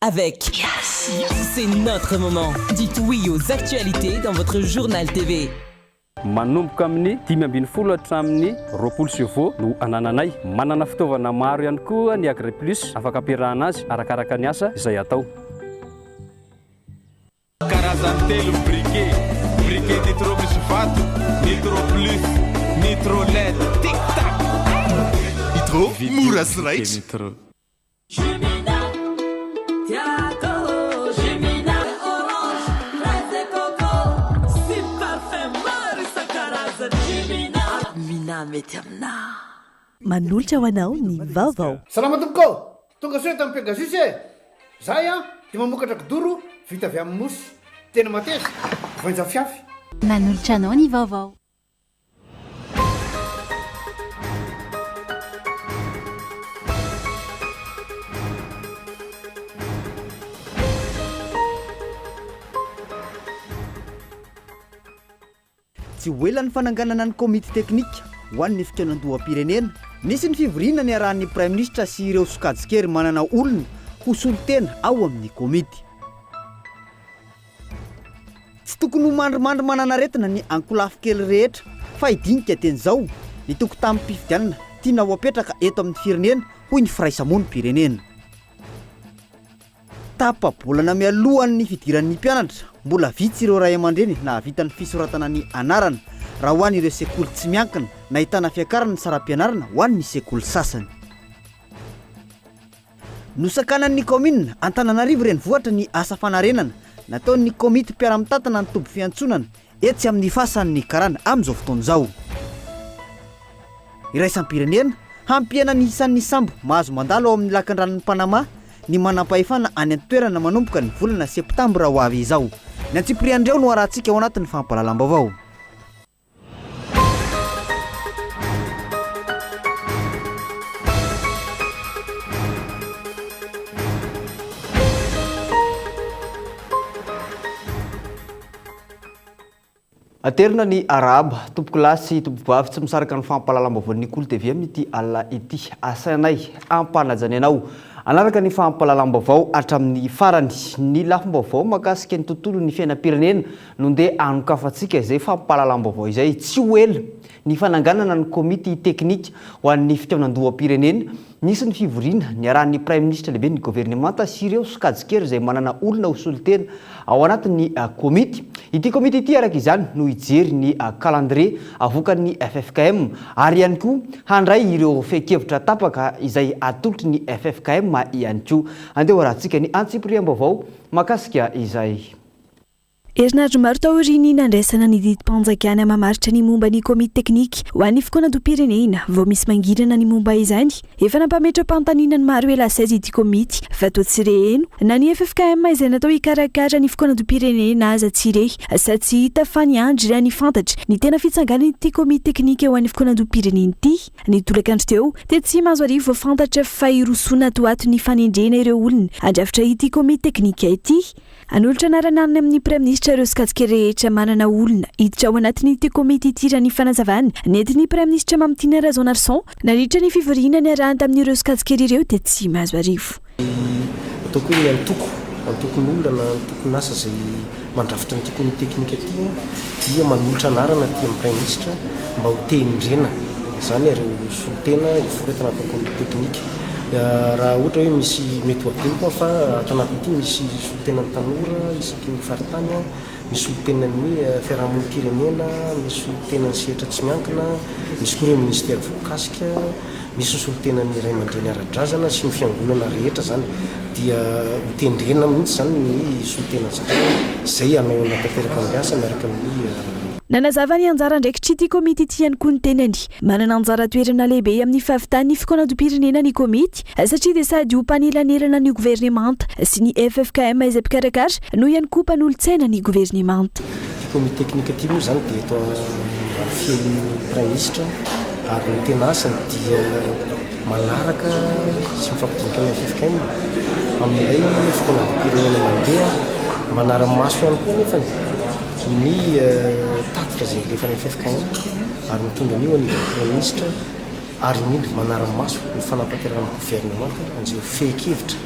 avec C'est notre moment. Dites oui aux actualités dans votre journal TV. Manomboka amin'ny 5 hatramin'ny 20 no anananay manana fitaovana maro ihany koa ny Agri Plus afaka ampiarahana azy arakaraka ny asa izay atao. Karazany telo briquet nitro misy vato, nitro plus, nitro LED, tic tac. Nitro mora sy raitra. Nitro. Mety amina manolotra ho anao ny vaovao. Salama tompoko, tonga soe tamin'ny Pegasus e. Zahay dia mamokatra kidoro vita avy amin'ny mosy. Tena mateza, voanja fiafy. Manolotra anao ny vaovao. Tsy hoelan'ny fananganana ny komity teknika ho an'ny fikaonan-doham-pirenena. Nisy ny fivoriana ny arahan'ny Prime Ministre sy ireo sokajikery manana olona ho solon-tena ao amin'ny komity. Tsy tokony ho mandrimandry manana aretina ny ankolafo kely rehetra fa hidinika teny izao ny toko tamin'ny mpifidianana tiana ho apetraka eto amin'ny firenena hoy ny firaisamoan'ny pirenena. Tapa-bolana mialohan'ny fidiran'ny mpianatra, mbola vitsy ireo ray aman-dreny na havitan'ny fisoratana ny anarana raha ho an'ireo sekoly tsy miankina na ahitana fiakarana saram-pianarana ho an'ny sekoly sasany. Nosakanan'ny komina Antananarivo renivohitra ny asa fanarenana nataon'ny komity mpiara-mitantana ny tobo fiantsonana etsy amin'ny fasan'ny karana amin'izao fotoana izao. Iraisampirenena hampiana ny isan'ny sambo mahazo mandalo ao amin'ny lakan-dranon'ny Panama ny manam-pahefana any an-toerana manomboka ny volana septambra ho avy izao. Ny Antsipriandreo no arahantsika ao anatin'ny fampahalalam-baovao. Aterina ny araba tompoko lahy sy tompom-bavy tsy misaraka ny fampahalalam-baovaon'ny Kolo TV amin'ity alina ity. Asanay ampanajany anao anaraka ny fampahalalam-baovao hatramin'ny farany. Ny lafim-baovao mahakasika ny tontolo ny fiainam-pirenena no ndeha anokafantsika izay fampahalalam-baovao izay. Tsy ho ela ny fananganana ny komity teknika ho an'ny fitiavan-doham-pirenena. Nisy ny fivoriana ny arahan'ny Prime Ministre lehibe ny gouvernemanta sy ireo sokajikery izay manana olona ho solon-tena ao anatin'ny komity. Ity komity ity araka izany no hijery ny calendrier avoakan'ny FFKM ary ihany koa handray ireo fehi-kevitra tapaka izay atolotry ny FFKM ihany koa. Andeha arahantsika ny Antsipriam-baovao mahakasika izay. Herinandro maro taoriny nandraisana ny didim-panjakana mamaritra ny momba ny komity teknika ho an'ny fikonan-doha-pirenena vao misy mangirana ny momba izany. Efa nampametra-panontaniana ny maro ela 16 ity komity fa toa tsy reheno na ny FFKM izay natao hikarakara ny fikonan-doha-pirenena aza tsire sa tsy hita fa ny andry raha ny fantatra ny tena fitsanganana ity komity teknika ho an'ny fikonan-doha-pirenena ity. Ny tolakandro teo dia tsy mahazo arivo fantatra fa irosoana toato ny fanendrena ireo olona andrafitra ity komity teknika ity. Anolotra narananina amin'ny Prime Ministre ireo sokajikery rehetra manana olona hiditra ao anatin'ity komity ity raha ny fanazavana. Nentin'ny Prime Ministre Mamitina Razonarson nandritra ny fivoriana ny arahany tamin'ireo sokajikery ireo dia tsy mahazo arivo. Ataoko hoe antokon'olona na antokon'asa izay mandrafitra n'ity komity teknika ity dia manolotra anarana aty amin'ny Prime Ministre mba ho tenindrena izany ireo solon-tena iforetana atao komity teknika. Raha ohatra hoe misy mety ho adino fa ato anatin'ity misy solon-tenan'ny tanora isaky ny faritany, misy solon-tenan'ny fiarahamonim-pirenena, misy solon-tenan'ny sehatra tsy miankina, misy koa ireo ministera voakasika, misy solon-tenan'ny ray aman-dreny ara-drazana sy ny fiangonana rehetra zany dia hotendrena mihitsy zany ny solon-tenany satria izay anao anatanteraka amin'ny asa miaraka amin'ny nanazava ny anjara ndraikitra ity komity ity ihany koa ny tenany. Manana anjara toerana lehibe amin'ny fahavitan'ny fikonan-doha-pirenena ny komity satria dia sady ho mpanelanelana ny gouvernemanta sy ny FFKM izay mpikarakara no ihany koa mpanolontsaina ny gouvernemanta. Ity komity teknika ity moa zany dia eto fiain'ny Prime Ministre ary ny tena asany dia manaraka sy mifampidinka amin'ny FFKM amin'ilay fikonan-doha-pirenena mandeha manara-maso ihany koa nefa ny tatika izay lefa ny FFKM ary mitondra an'io ny Prime Ministre ary indrindra manara-maso ny fanampahaterana amin'ny gouvernemanta an'izay fehi-kevitra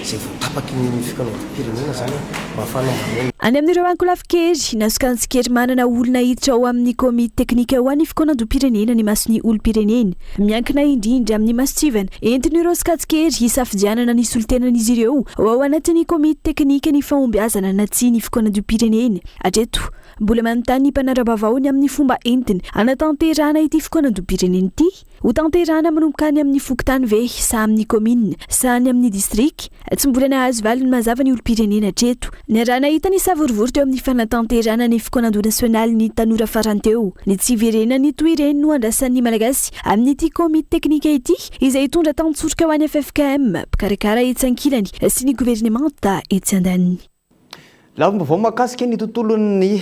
zay voatapaky ny fikanodam-pirenena zany mahafana manena any amin'ireo ankolafikery nasokantsikery manana olona hiditra ao amin'ny komite teknika ho an'ny fikonadom-pirenena ny masony olom-pirenena miankina indrindra amin'ny masitsivana entin'ireo sikatsikeri hisafidianana ny solotenan'izy ireo ao anatin'ny komite teknika ny fahombiazana na tsy ny fikonadom-pirenena atreto mbola manontany ny mpanarabavao ny amin'ny fomba entiny anatanterana ity fikonadom-pirenena ity ho tanterana manomboka any amin'ny fokotany ve sa amin'ny komina sa ny amin'ny distrik tsy mbola nahazo valo ny mazava ny olom-pirenena atreto ny raha nahita ny savorivory teo amin'ny fanatanterana ny fikonado nasionaly ny tanora faranteo ny tsy verena ny toireny no andrasan'ny malagasy amin'ity komite teknika ity izay hitondra tantsorika ho any FFKM mpikarakara etsy ankilany sy ny gouvernemanta etsy andaniny lavambavao mahakasika ny tontolon'ny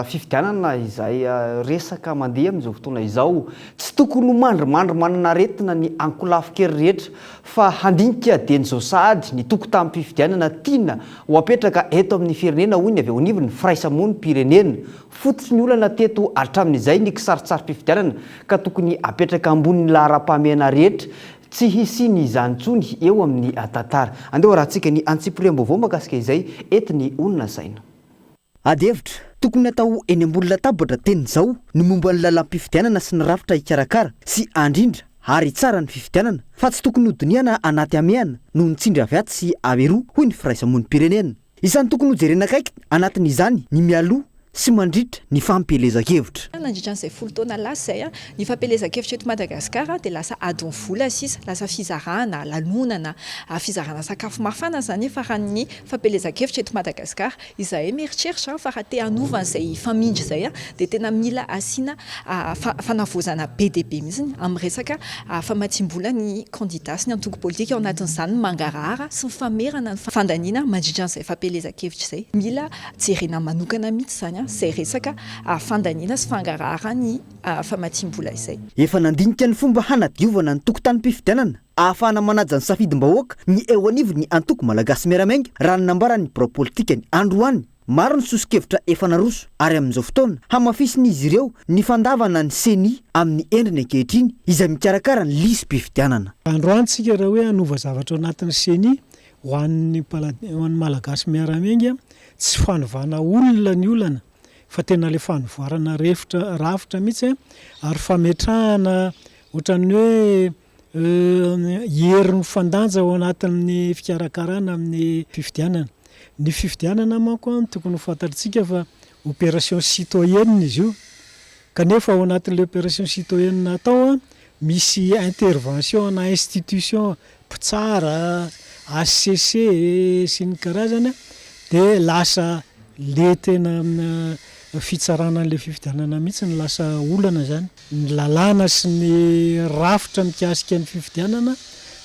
fifidianana izay resaka mandeha amin'izao fotoana izao tsy tokony mandrimandry manana aretina ny ankolafikery rehetra fa handinika deny zao sahady ny toko tamin'ny fifidianana tiana ho apetraka eto amin'ny firenena hoy ny avy ao anivony firaisamony pirenena fototsy ny olana teto hatramin'izay ny kisarisary fifidianana ka tokony apetraka amboniny lahara-pahamehana rehetra tsy hisiny izany tsony eo amin'ny tantara andeha rahantsika ny antsipriam-baovao makasika izay etiny olona saina adevitra tokony atao eny ambony latabatra teny zao ny momba ny lalam-pifidianana sy ny rafitra hikarakara sy andrindra ary tsara ny fifidianana fa tsy tokony hodiniana anaty amehana noho ny tsindry avy aty sy averoa hoy ny firaisamony pirenena isany tokony hojerena akaiky anatin'izany ny mialoha sy mandritra ny fampelezakevitra nandritra an'izay folo taona lasa zay ny fampelezakevitra eto Madagasikara dia lasa adiny vola sisa lasa fizarana lanonana fizarana sakafo mafana zany fa raha ny fampelezakevitra eto Madagasikara izahay mieritreritra fa raha te hanova an'izay famindry zay dia tena mila asiana fanavozana be dia be mihitsy amin'ny resaka famatsim-bola ny candidat sy ny antoko politika ao anatin'izany mangarahara sy ny famerana ny fandaniana mandritra an'izay fampelezakevitra zay mila jerena manokana mihitsy zany zay resaka fandaniana sy fangarahara ny famatsim-bola izay efa nandinika ny fomba hanadiovana ny tokotany-pifidianana ahafahana manaja ny safidim-bahoaka ny eo anivo ny antoko malagasy miaramainga raha ny nambarany pro-politika ny androany maro ny sosikevitra efa naroso ary amin'izao fotoana hamafisin'izy ireo ny fandavana ny seni amin'ny endriny ankehitriny izay mikarakara ny lisy-pifidianana androantsika raha hoe hanova zavatra ao anatin'ny seni ho an'ny malagasy miaramainga tsy fanovana olona ny olana fa tena le fanovoarana rafitra mihitsy ary fametrahana ohatran'ny hoe herin'ny fandanja ao anatin'ny fikarakarana amin'ny fifidianana ny fifidianana manko tokony ho fantatritsika fa opération citoyenne izy io kanefa ao anatin'le opération citoyenne atao misy intervention na institution mpitsara ACC sy ny karazana dia lasa le tena fitsarana an'le fifidianana mihitsy ny lasa olana zany ny lalàna sy ny rafitra mikasika ny fifidianana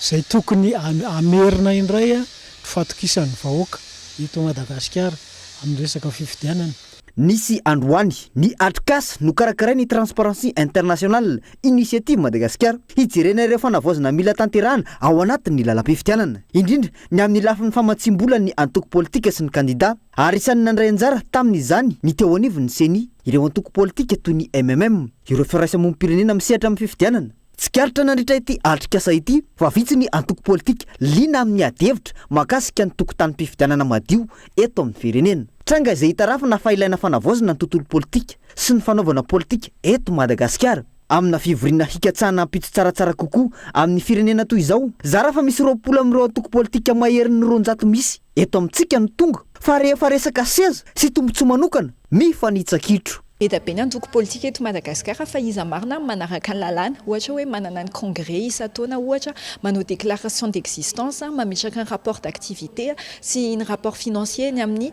zay tokony amerina indray fatokisan'ny vahoaka eto Madagasikara amin'ny resaka fifidianana nisy androany ny atrikasa no karakaray ny transparency international initiative Madagasikara hijerena ireo fanavozana mila tanterahana ao anatin'ny lalam-pifidianana indrindra ny amin'ny lafin'ny famatsim-bola ny antoko politika sy ny kandida ary isan'ny nandray anjara tamin'izany ny teo anivony seni ireo antoko politika toy ny MMM ireo firaisamom-pirenena misehatra amin'ny fifidianana tsikaritra nandritra ity atrikasa ity fa vitsy ny antoko politika liana amin'ny adevitra makasika ny tokotany-pifidianana madio eto amin'ny firenena tranga izay hitarafina fa ilaina fanavozana ny tontolo politika sy ny fanaovana politika eto Madagasikara amina fivoriana hikatsahana ampitso tsaratsara kokoa amin'ny firenena toy izao zara fa misy roapolo amin'ireo antoko politika maherin'ny 200 misy eto amintsika ny tonga fa rehefa resaka seza sy tombontsoa manokana mifanitsakitro be dia be ny antoko politika eto Madagasikara fa iza marina manaraka ny lalàna ohatra hoe manana ny congrès isan-taona ohatra manao déclaration d'existence mametraka ny rapport d'activité sy ny rapport financier ny amin'ny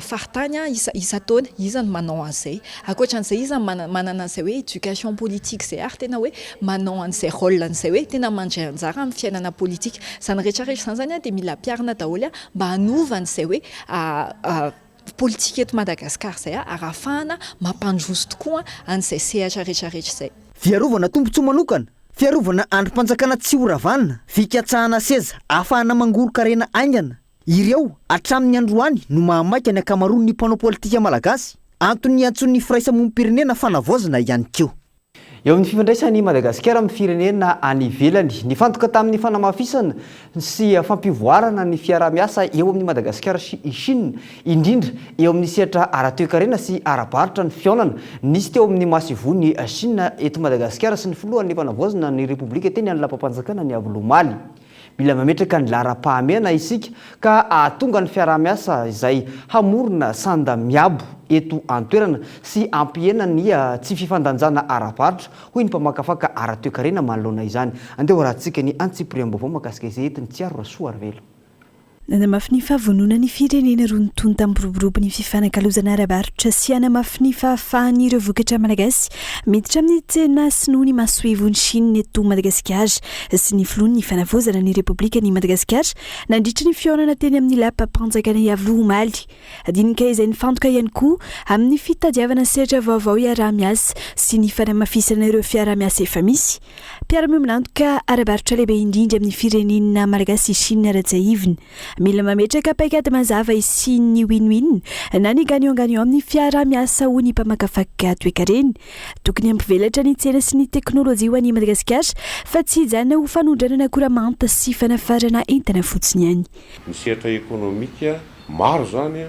faritany isan-taona iza no manao an'izay ankoatran'izay iza manana an'izay hoe éducation politique zay ary tena hoe manao an'izay rôle an'izay hoe tena mandray anjara amin'ny fiainana politika zany rehetrarehetra zany dia mila piarina daholo mba hanova an'izay hoe politika eto Madagasikara zay ary ahafahana mampandroso tokoa an'izay sehatra rehetrarehetra zay fiarovana tombontsoa manokana fiarovana androm-panjakana tsy horavanina fikatsahana seza ahafahana mangolo-karena aingana ireo hatramin'ny androany no mahamaika ny akamaroany ny mpanao politika malagasy antony antson'ny firaisamom-pirenena fanavozana ihany keo eo amin'ny fifandraisany Madagasikara amin'ny firenena any ivelany nifantoka tamin'ny fanamafisana sy fampivoarana ny fiarah-miasa eo amin'ny Madagasikara sy Chine indrindra eo amin'ny sehatra ara-toe-karena sy ara-baritra ny fiaonana nisy teo amin'ny masivony Chine eto Madagasikara sy ny filohan'ny mpanavaozana ny Repoblika teny any lapam-panjakana ny Avolomaly. Mila mametraka ny lara-pahamehana isika ka ahatonga ny fiarah-miasa izay hamorona sanda miabo eto antoerana sy ampiena ny tsy fifandanjana ara-baritra hoy ny mpamakafaka ara-toe-karena manoloana izany. Andeha horahantsika ny antsipriam-baovao mahakasika izay entiny Tsiaro Rasoa Arvelo. Nanamafy ny fahavonona ny firenena roa nytony tamin'ny roborobo ny fifanakalozana ara-baritra sy hanamafy ny fahafahan'ireo vokatra malagasy miditra amin'ny tsena sinoa ny masoevony Chine eto Madagasikara sy ny filohan'ny ny fanavaozana ny Repoblika ny Madagasikara nandritra ny fiaonana teny amin'ny lapam-panjakana Avolomaly. Dinika izay nifantoka ihany koa amin'ny fitadiavana sehatra vaovao iaraha-miasa sy ny fanamafisana ireo fiaraha-miasa efa misy. Mpiara-miomanantoka ara-baritra lehibe indrindra amin'ny firenena malagasy Chine ara-jaivina. Mila mametraka paikady mazava sy ny win-win na ny gagnant-gagnant amin'ny fiaraha-miasa ho ny mpamakafaka toe-karena. Tokony ampivelatra ny tsena sy ny teknôlôjia ho an'i Madagasikara fa tsy hijanona ho fanondranana koramanta sy fanafarana entana fotsiny ihany. Ny sehatra ekonomika maro zany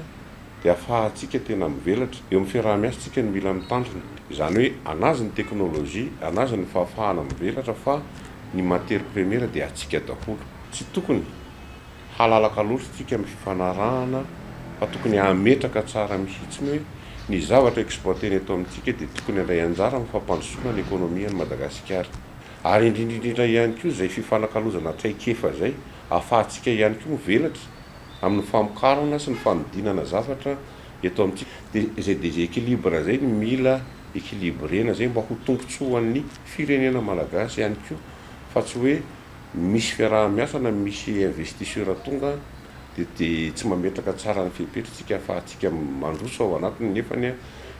dia ahafahantsika tena mivelatra eo amin'ny fiaraha-miasa tsika ny mila mitandrina. Izany hoe anazy ny teknôlôjia, anazy ny fahafahana mivelatra fa ny matière première dia atsika daholo. Tsy tokony halalaka loatra tsika amin'ny fifanarahana fa tokony hametraka tsara mihitsiny hoe ny zavatra eksploateny eto amintsika dia tokony handray anjara amin'ny fampandrosoana ny ekonomia ny Madagasikara. Ary indrindrindrindra ihany koa izay fifanakalozana traikefa izay ahafahantsika ihany koa mivelatra amin'ny famokarana sy ny fanodinana zavatra eto amintsika. Dia izay déséquilibre izay ny mila équilibrena zay mba ho tombontsoan'ny firenena malagasy ihany koa fa tsy hoe misy fiaraha-miasa na misy investisseur tonga dia tsy mametraka tsara ny fipetritsika ahafahantsika mandroso ao anatiny nefa ny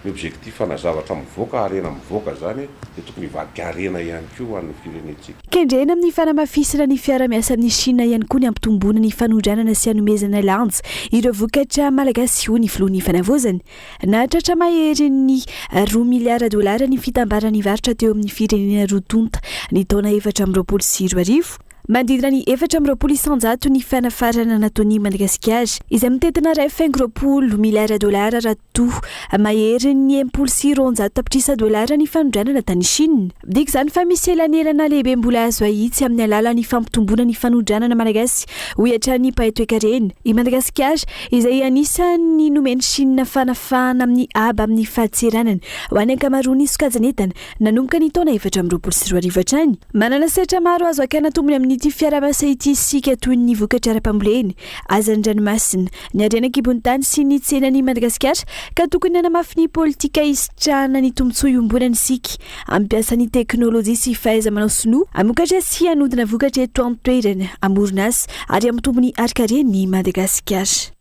objectif na zavatra mivoaka harena mivoaka zany dia tokony hivadika harena ihany koa amin'ny firenentsika. Kendrena amin'ny fanamafisana ny fiara-miasa amin'ny Chine ihany koa ny ampitombona ny fanondranana sy hanomezana lanja ireo vokatra malagasy ho ny filohan'ny fanavaozana. Nahatratra mahery ny $2 miliara ny fitambarany varitra teo amin'ny firenena roa tonta ny taona 2024. Mandidina ny 420 ny fanafarana nataon'i Madagasikara izay mitetina $5 miliara raha toa mahery ny $160 ny fanondranana tany Chine. Diky izany fa misy elanelana lehibe mbola azo ahitsy amin'ny alalan'ny fampitomboana ny fanondranana malagasy ho hiatran'ny mpahay-toe-karena. I Madagasikara izay anisan'ny nomeny Chine fanafahana amin'ny aba amin'ny fahatseranana ho any ankamaroany sokajana nanomboka ny taona 2024 hatrany. Manana sehatra maro azo akana tombony amin'ny ity fiara-miasa ity sika toy ny vokatra ara-pambolena, azan-dranomasina, ny arenan-kibon-tany sy ny tsenan'i Madagasikara ka tokony hanamafy ny politika hisitrahana ny tombontsoa iombonany sika, ampiasa ny teknôlôjia sy fahaiza-manao sinoa, amokatra sy hanodina vokatra eto an-toerana, amorona asa ary amitombony arikaren'ny Madagasikara.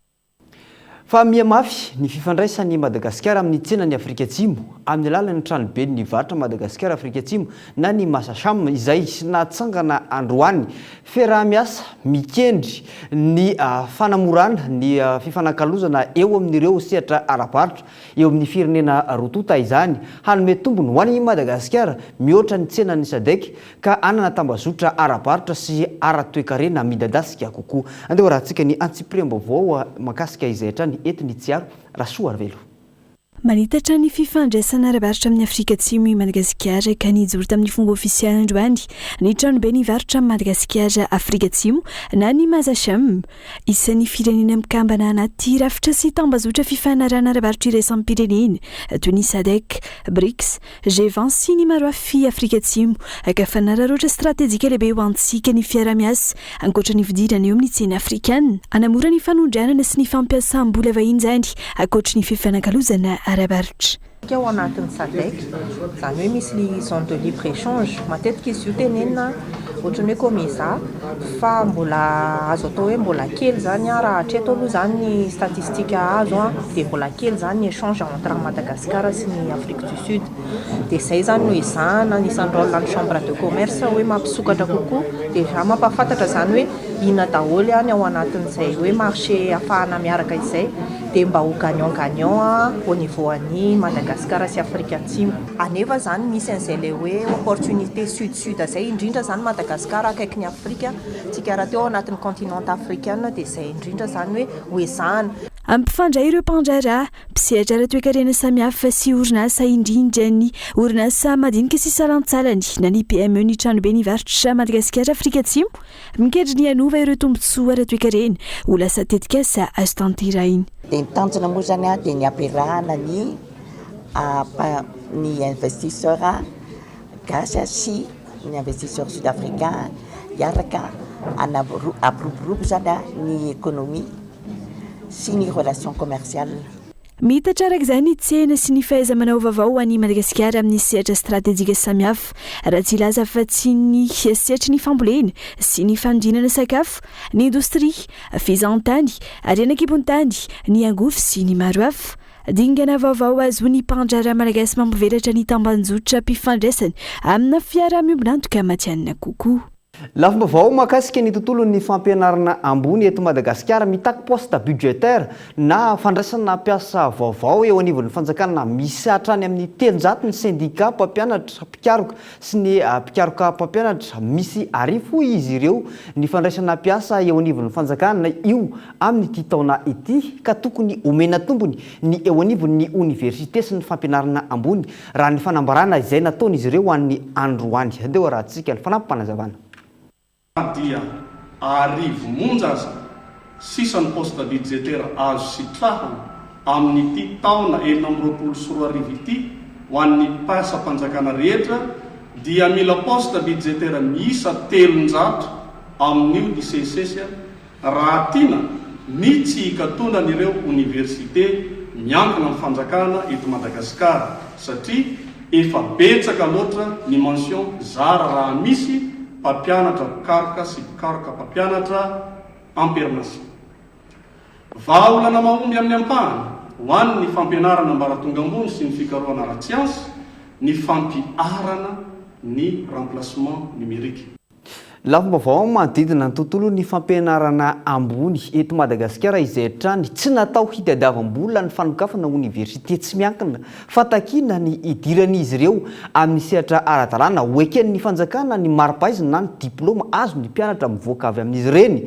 Fa mihamafy ny fifandraisan'ny Madagasikara amin'ny tsenan'ny Afrika Atsimo amin'ny alalan'ny tranobe ny varitra Madagasikara Afrika Atsimo na ny Masasam izay nahatsangana androany fiaraha-miasa mikendry ny fanamorana ny fifanakalozana eo amin'ireo sehatra ara-baritra eo amin'ny firenena rotota izany hanome tombony ho an'i Madagasikara mihoatra ny tsenan'ny SADC ka anana tambazotra ara-baritra sy ara-toe-karena midadasika kokoa. Andeha horahantsika ny antsipriam-baovao mahakasika izay hatrany etiny Tsiaro Rasoa Arvelo. Manitatra ny fifandraisana ara-baritra amin'ny Afrika Atsimo i Madagasikara ka nijoro tamin'ny fomba ofisialy androany ny tranobe ny varitra Madagasikara Afrika Atsimo na ny Masasam isan'ny firenena mikambana anaty rafitra sy tambazotra fifanarana ara-baritra iraisam pirenena toy ny SADC, BRICS, G20 sy ny maro hafa Afrika Atsimo ka fanararoatra stratéjika lehibe ho antsika ny fiara-miasa ankoatra ny fidirana eo amin'ny tsena afrikana anamora ny fanondranana sy ny fampiasam-bola vahiny zany ankoatra ny fifanakalozana ara-baritra. Ao anatin'ny SADC, izany hoe misy zone de libre échange, matetika izy io tenenina ohatrany hoe komeza fa mbola azo atao hoe mbola kely zany raha hatreto aloha zany ny statistique azo dia mbola kely zany ny échange entre Madagascar sy ny Afrique du Sud dia zay zany no izahana anisan'ny rôle ny chambre de commerce hoe mampisokatra kokoa dia mampahafantatra zany hoe inona daholo any ao anatin'izay hoe marché ahafahana miaraka izay dia mba ho gagnant au niveau any Madagascar sy Afrique Atsimo anefa zany misy an'izay le hoe opportunité sud-sud zay indrindra zany Madagascar akaiky ny Afrika tsika raha teo anatin'ny continent africain dia zay indrindra zany hoe ezahana ampifandray ireo mpandrara mpisehatra ara-toekarena samihafa sy orinasa indrindra ny orinasa madinika sy salantsalany na ny PME ny tranobe ny varotra Madagasikara Afrika Atsimo miketra ny anova ireo tombontsoa ara-toekarena ho lasa tetika sa azo tanterainy dia nitanjona moa zany dia ny ampiarahana ny investisseur gasy sy ny investisseur sud-africain hiaraka ampiroborobo zany ny économie sy ny relation commerciale mitatra araka izany ny tsena sy ny fahaiza-manao vaovao any Madagasikara amin'ny sehatra stratejika samihafa raha tsy ilaza fa tsy ny sehatra ny fambolena sy ny fanodinana sakafo ny indostria fizahantany ary anankibon-tany ny angofo sy ny maro hafa dingana vaovao azo ny mpandrara malagasy mampivelatra ny tambanjotra mpifandraisany amina fiaraha-miombona antoka matianina kokoa lafim-baovao mahakasika ny tontolon'ny fampianarana ambony eto Madagasikara mitaky poste budgétaire na fandraisana mpiasa vaovao eo anivon'ny fanjakana misy hatrany amin'ny 300 ny syndicat mpampianatra mpikaroka sy ny mpikaroka mpampianatra misy arifo izy ireo ny fandraisana mpiasa eo anivon'ny fanjakana io amin'ny ity taona ity ka tokony omena tombony ny eo anivon'ny université sy ny fampianarana ambony raha ny fanambarana izay nataon'izy ireo an'ny androany andeo rahantsika ny fanampanazavana dia arivo monjaza sisan'ny poste budgétaire azo sitrahana amin'ity taona 2024 ity ho an'ny mpasa-panjakana rehetra dia mila poste budgétaire miisa 300 amin'io disesesy raha tiana ny tsy hikatonan'ireo université miankina amin'ny fanjakana eto Madagasikara satria efa betsaka loatra ny mention zara raha misy mpampianatra mpikaroka sy mpikaroka mpampianatra en permanence vahaolana mahomby amin'ny ampahany ho an'ny fampianarana ambaratonga ambony sy ny fikarohana ara-tsiansy ny fampiarana ny remplacement numérique lafim-baovao manodidina ny tontolo ny fampianarana ambony eto Madagasikara izay hatrany tsy natao hitadiavam-bola ny fanokafana université tsy miankina fa takina ny idiran'izy ireo amin'ny sehatra ara-dalàna hoeken'ny fanjakana ny mari-pahaizana ny diplôma azo ny mpianatra mivoaka avy amin'izy ireny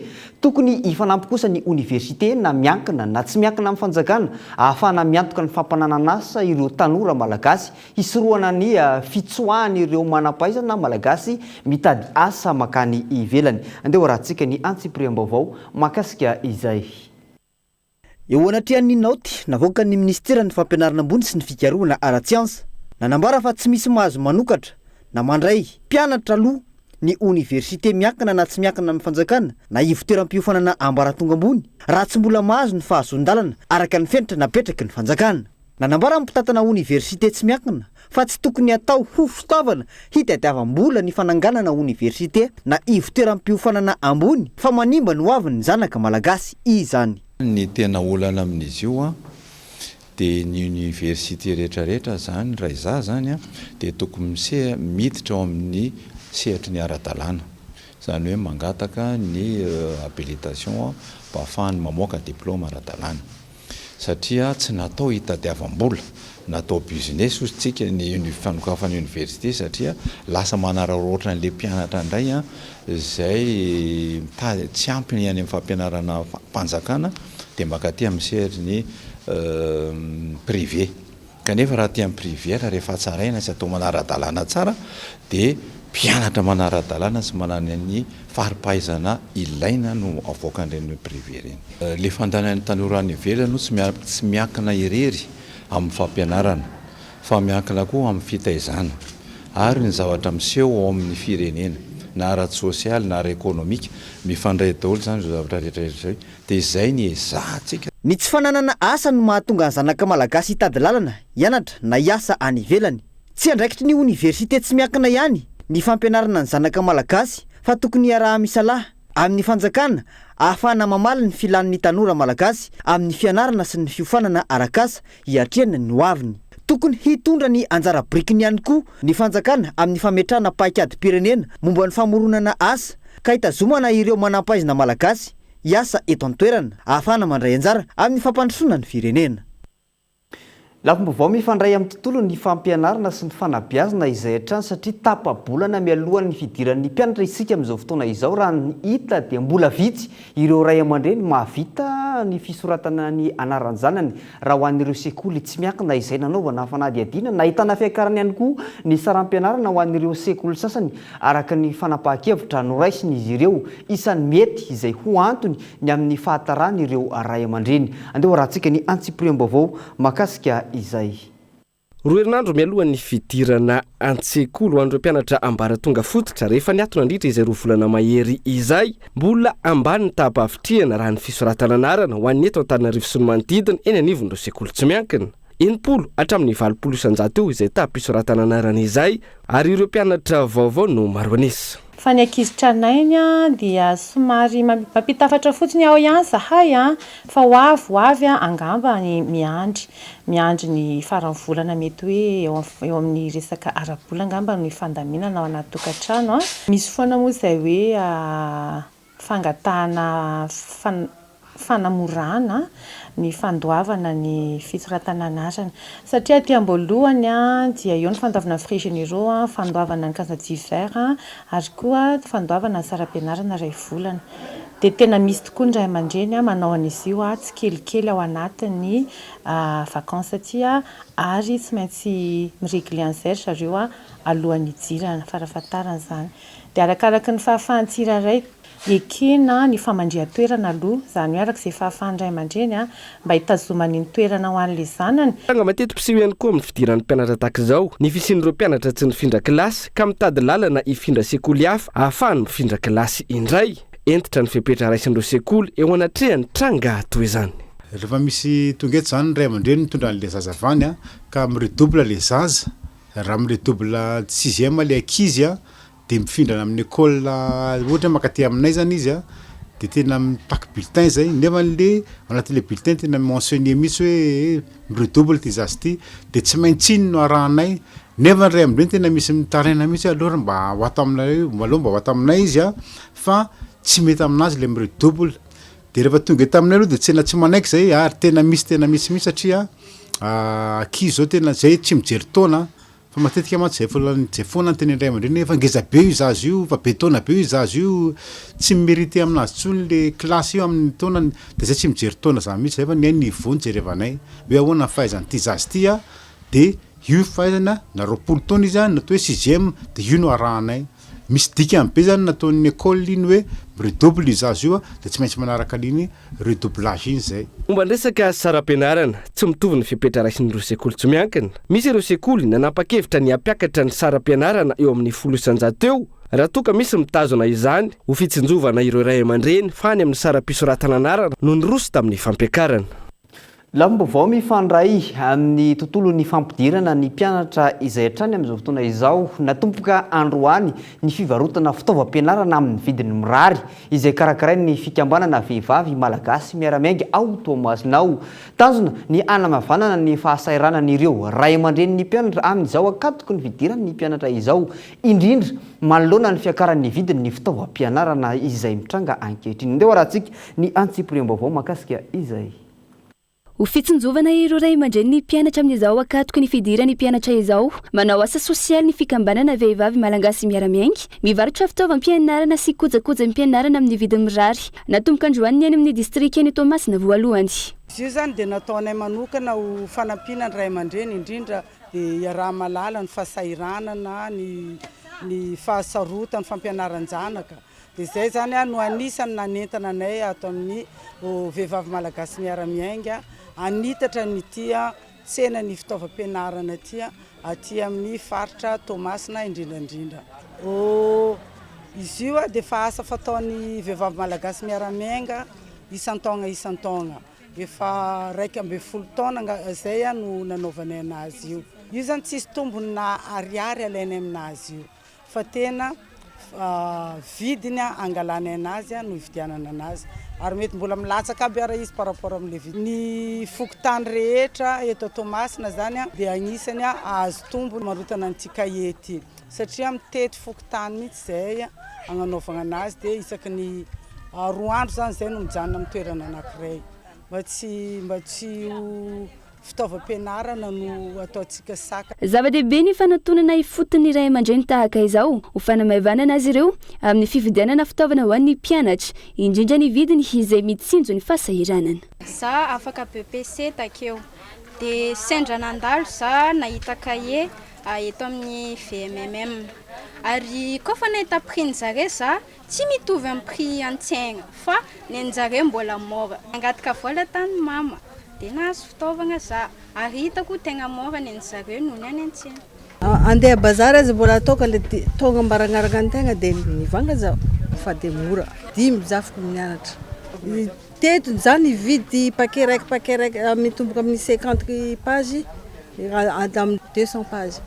tokony hifanampy kosa ny université na miankina na tsy miankina amin'ny fanjakana ahafahana miantoka ny fampananan'asa ireo tanora malagasy hisorohana ny fitsoahany ireo manam-pahaizana malagasy mitady asa makany ivelany andeha rahantsika ny antsipriam-baovao mahakasika izay eo anatrehan'ny naoty navoaka ny ministera ny fampianarana ambony sy ny fikarohana ara-tsiansa nanambara fa tsy misy mahazo manokatra na mandray mpianatra aloha ny université miankina na tsy miankina amin'ny fanjakana na ivotoeram-piofanana ambaratonga ambony raha tsy mbola mahazo ny fahazon-dalana araka ny fenitra napetraky ny fanjakana nanambara mpitatana université tsy miankina fa tsy tokony atao ho fitaovana hitadiavam-bola ny fananganana université na ivotoeram-piofanana ambony fa manimba no avy ny zanaka malagasy izany ny tena olana amin'izy io dia ny université rehetrarehetra zany raha iza zany dia tokony miditra ao amin'ny sehatry ny ara-dalàna zany hoe mangataka ny habilitation mba ahafahany mamoaka diplôma ara-dalàna satria tsy natao hitadiavam-bola natao business osytsika ny fanokafana université satria lasa manararaotra n'le mpianatra indray zay tsy ampy any amin'ny fampianarana mpanjakana dia makaty amin'ny sehatry ny privé kanefa raha ty amin'ny privé rehefa tsaraina sy atao manara-dalàna tsara dia mpianatra manara-dalàna sy manana ny faripahaizana ilaina no avoakan'ireny privé reny le fandanan'ny tanora any ivelany no tsy miankina irery amin'ny fampianarana fa miankina koa amin'ny fitaizana ary ny zavatra miseho ao amin'ny firenena na ara-sosialy na ara-ekonomika mifandray daholo zany zao zavatra rehetrarehetra zay dia izay ny ezahantsika ny tsy fananana asa no mahatonga ny zanaka malagasy hitady lalana hianatra na hiasa any ivelany tsy andraikitry ny université tsy miankina ihany ny fampianarana ny zanaka malagasy fa tokony araha misalahy amin'ny fanjakana ahafahana mamaly ny filan'ny tanora malagasy amin'ny fianarana sy ny fiofanana arakasa hiatrehana ny hoaviny. Tokony hitondra ny anjara brikiny ihany koa ny fanjakana amin'ny fametrahana paikady-pirenena momba ny famoronana asa ka hitazomana ireo manampaizina malagasy hiasa eto an-toerana ahafahana mandray anjara amin'ny fampandrosoana ny firenena. Lafim-baovao mifandray amin'ny tontolo ny fampianarana sy ny fanabeazana izay hatrany satria tapa-bolana mialohan'ny fidiran'ny mpianatra isika amin'izao fotoana izao raha ny hita dia mbola vitsy ireo ray aman-dreny mahavita ny fisoratana ny anaran'ny zanany raha ho an'ireo sekoly tsy miankina izay nanaovana fanadihadiana nahitana fiakarany ihany koa ny saram-pianarana ho an'ireo sekoly sasany araka ny fanapahan-kevitra noraisiny izy ireo isan'ny mety izay ho antony ny amin'ny fahatarany ireo ray aman-dreny. Andeha rahantsika ny antsipriam-baovao makasika izay. Roa herinandro mialohan'ny fidirana an-tsekoly ho an'ireo mpianatra ambaratonga fototra rehefa niatona indrindra izay roa volana mahery izay mbola ambany ny tapavitriana raha ny fisoratana anarana ho an'ny eto Antananarivo sy ny manodidina eny anivon'ireo sekoly tsy miankina. 80 hatramin'ny 20 isan-jato eo izay tapisoratana anarana izay ary ireo mpianatra vaovao no maro anisa. Fa ny ankizitranainy dia somary mampitafatra fotsiny ao ihany zahay fa hoavy angamba ny miandry ny faran'ny volana mety hoe eo amin'ny resaka arabola angamba ny fandaminana ao anaty tokantrano. Misy foana moa izay hoe fangatahana fanamorana ny fandoavana ny fisoratana anarana satria aty am-boalohany dia eo ny fandoavana frais généraux fandoavana ny casier d'hiver ary koa fandoavana ny saram-pianarana iray volana dia tena misy tokoa ny ray aman-dreny manao an'izy io tsy kelikely ao anatin'ny vacances aty ary tsy maintsy miregle an'izay zareo alohan'ny hidirana farafahatarana izany dia arakaraka ny fahafahany tsirairay ekena ny famandria-toerana aloha izany hoe arak'izay fahafahany ray aman-dreny mba hitazomany ny toerana ho an'ilay zanany. Tanga mateti-piseho ihany koa amin'ny fidiran'ny mpianatra tahaka izao ny fisian'ireo mpianatra tsy nifindra kilasy ka mitady lalana hifindra sekoly hafa ahafahany mifindra kilasy indray. Entitra ny fepetra raisin'ireo sekoly eo anatrehany tranga toy izany. Rehefa misy tonga eto izany ray aman-dreny mitondra an'ilay zaza avany ka miredobla ilay zaza raha miredobla 6e ilay ankizy dia mifindrana amin'ny école ohatra makaty aminay zany izy dia tena mitaky bulletin zay nefa le anatin'ilay bulletin tena mentionné mihitsy hoe miredobla ty zaza ty dia tsy maintsy iny no arahanay nefa ray aman-dreny tena misy mitaraina mihitsy alora mba ho ato aminay maloha mba ho ato aminay izy fa tsy mety aminazy le miredobla dia rehefa tonga eto aminay aloha dia tsena tsy manaiky zay ary tena misy satria ankizy zao tena zay tsy mijery taona fa matetika mantsy zay foana ny teny ray aman-dreny efa ngeza be io zaza io fa be taona be io zaza io tsy mérité aminazy tsony le klasy io amin'ny taona dia zay tsy mijery taona zany mihitsy zay fa ny ainy vony jerevanay hoe ahoana fahaizany ty zaza ty dia io fahaizana na 20 taona izy natao hoe 6e dia io no arahanay misy dikany be zany nataon'ny école iny hoe redouble zaza io dia tsy maintsy manaraka an'iny redoublage iny zay. Momba ny resaka saram-pianarana tsy mitovy ny fipetra raisin'ireo sekoly tsy miankina. Misy ireo sekoly nanapa-kevitra ny hampiakatra ny saram-pianarana eo amin'ny 10 isan-jato eo raha toa ka misy mitazona izany ho fitsinjovana ireo ray aman-dreny fany amin'ny saram-pisoratana anarana no niroso tamin'ny fampiakarana. Lafim-baovao mifandray amin'ny tontolon'ny fampidirana ny mpianatra izay hatrany amin'izao fotoana izao natomboka androany ny fivarotana fitaovam-pianarana amin'ny vidiny mirary izay karakarainy ny fikambanana vehivavy malagasy miaramiainga ao Toamasina. Tanjona ny anamavanana ny fahasairanan'ireo ray aman-dreny ny mpianatra amin'izao akatoko ny fidirana ny mpianatra izao indrindra manoloana ny fiakaran'ny vidiny ny fitaovam-pianarana izay mitranga ankehitriny. Andeha rahantsika ny antsipriam-baovao makasika izay. Ho fitsinjovana ireo ray aman-dreny ny mpianatra amin'izao akatoko ny fidirana ny mpianatra izao manao asa sosialy ny fikambanana vehivavy malagasy miaramiainga mivarotra fitaovam-pianarana sy kojakoja-mpianarana amin'ny vidiny mirary natomboka androany ny any amin'ny distrika ny Toamasina voalohany. Io zany dia nataonay manokana ho fanampiana ny ray aman-dreny indrindra dia iaraha malala ny fahasairanana ny fahasarotana ny fampianaran-janaka dia zay zany no anisany nanentana anay ato amin'ny vehivavy malagasy miaramiainga anitatra ny tia tsena ny fitaovam-pianarana aty amin'ny faritra Toamasina indrindrandrindra. Izy io dia fa asa fataon'ny vehivavy malagasy miaramiainga isan-taona efa 12 taona zay no nanaovanay anazy io. Io zany tsisy tombony na ariary alainay aminazy io fa tena vidiny angalany anazy no ividianana anazy ary mety mbola milatsaka aby ara izy par rapport am'le vidi ny fokotany rehetra eto Tomasina zany dia agnisany azo tombo marotana an'ity cahier ity satria mitety fokotany mihitsy zay agnanaovana anazy dia isaky ny 2 andro zany zay no mijanona amin'ny toerana anankiray mba tsy fitaovam-pianarana no ataontsika saka. Zava-dehibe ny fanatonana ifotony iray aman-dreny tahaka izao ho fanamaivana azy ireo amin'ny fividianana fitaovana ho an'ny mpianatra indrindra ny vidiny izay mitsinjo ny fahasahiranana. Za afaka BPC takeo dia sendra nandalo za nahita cahier eto amin'ny VMMM ary kofa nahita prix-njareo za tsy mitovy amin'ny prix an-tsaigna fa ny anjareo mbola mora angataka vola tany mama dia nahazo fitaovana za ary hitako tegna mora ny anjareo noho ny any an-tsaigna. Andeha bazary azy mbola ataoko le tonga mbaranaraka an-tegna dia mivanga zaho fa dia mora 10 zafiko mianatra. Teto zany vidy paquet raiky mitomboka amin'ny 50 page amin'ny 200 page.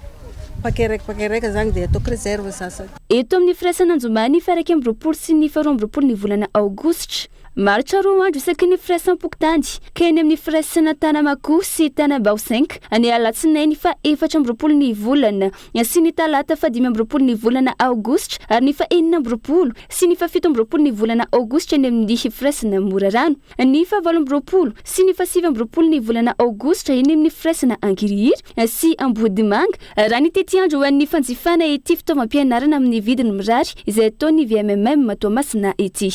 Paquet raiky zany dia ataoko réserve sasany. Eto amin'ny firaisana Anjomany fa 20 sy ny 12 ny volana Aogositra. Maritra 2 andro isaky ny firaisampokontany ka eny amin'ny firaisana Tanamakoho sy Tanambao 5 any alatsinainy fa 14 ny volana sy ny talata fa 15 ny volana Aogositra ary ny fa 14 sy ny fa 17 ny volana Aogositra eny amin'ny firaisana Morarano ny fa 18 sy ny fa 19 ny volana Aogositra eny amin'ny firaisana Angiriry sy Ambodimanga raha ny tety andro ho an'ny fanjifana ety fitaovam-pianarana amin'ny vidiny mirary izay ataony VMMM Tomasina ety.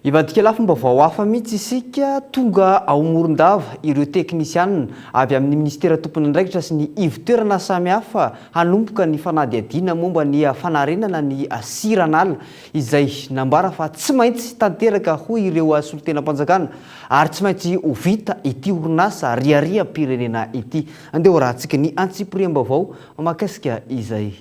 Ivadika lafomba vao hafa mihitsy isika tonga ao Morondava ireo teknisianina avy amin'ny ministera tompony andraikitra sy ny ivitoerana samihafa hanomboka ny fanadihadiana momba ny fanarenana ny siranala izay nambara fa tsy maintsy tanteraka ho ireo solon-tenam-panjakana ary tsy maintsy ho vita ity orinasa riariam-pirenena ity. Andeha ho rahantsika ny antsipiriam-baovao makasika izay.